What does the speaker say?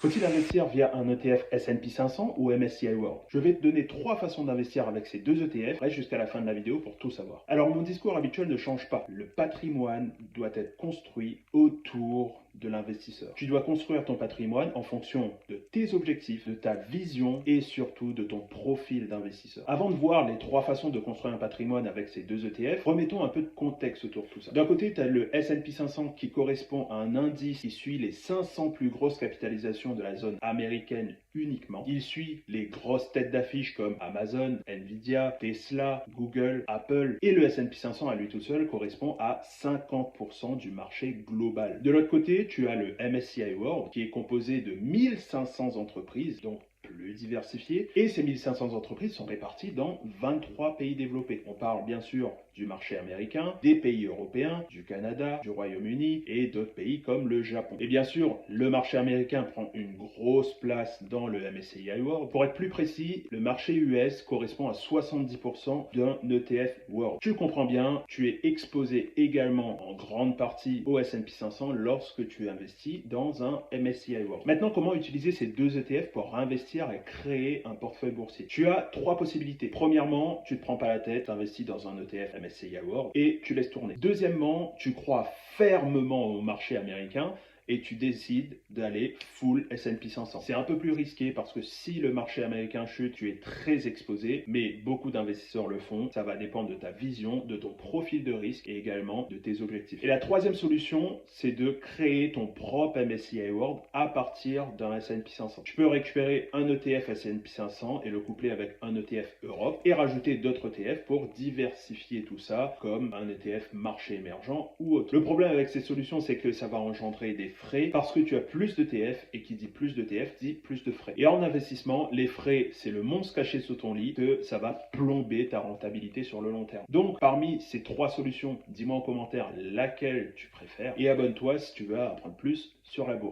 Faut-il investir via un ETF S&P 500 ou MSCI World? Je vais te donner 3 façons d'investir avec ces 2 ETF. Reste jusqu'à la fin de la vidéo pour tout savoir. Alors mon discours habituel ne change pas. Le patrimoine doit être construit autour de l'investisseur. Tu dois construire ton patrimoine en fonction de tes objectifs, de ta vision et surtout de ton profil d'investisseur. Avant de voir les 3 façons de construire un patrimoine avec ces 2 ETF, remettons un peu de contexte autour de tout ça. D'un côté, tu as le S&P 500 qui correspond à un indice qui suit les 500 plus grosses capitalisations de la zone américaine uniquement. Il suit les grosses têtes d'affiche comme Amazon, Nvidia, Tesla, Google, Apple, et le S&P 500 à lui tout seul correspond à 50% du marché global. De l'autre côté, tu as le MSCI World qui est composé de 1500 entreprises, donc plus diversifiées, et ces 1500 entreprises sont réparties dans 23 pays développés. On parle bien sûr du marché américain, des pays européens, du Canada, du Royaume-Uni et d'autres pays comme le Japon. Et bien sûr, le marché américain prend une grosse place dans le MSCI World. Pour être plus précis, le marché US correspond à 70% d'un ETF World. Tu comprends bien, tu es exposé également en grande partie au S&P 500 lorsque tu investis dans un MSCI World. Maintenant, comment utiliser ces 2 ETF pour investir et créer un portefeuille boursier? Tu as 3 possibilités. Premièrement, tu ne te prends pas la tête, tu investis dans un ETF MSCI World et tu laisses tourner. Deuxièmement, tu crois fermement au marché américain et tu décides d'aller full S&P 500. C'est un peu plus risqué parce que si le marché américain chute, tu es très exposé, mais beaucoup d'investisseurs le font. Ça va dépendre de ta vision, de ton profil de risque et également de tes objectifs. Et la troisième solution, c'est de créer ton propre MSCI World à partir d'un S&P 500. Tu peux récupérer un ETF S&P 500 et le coupler avec un ETF Europe et rajouter d'autres ETF pour diversifier tout ça comme un ETF marché émergent ou autre. Le problème avec ces solutions, c'est que ça va engendrer des frais parce que tu as plus d'ETF et qui dit plus d'ETF dit plus de frais. Et en investissement, les frais, c'est le monstre caché sous ton lit que ça va plomber ta rentabilité sur le long terme. Donc, parmi ces 3 solutions, dis-moi en commentaire laquelle tu préfères et abonne-toi si tu veux apprendre plus sur la bourse.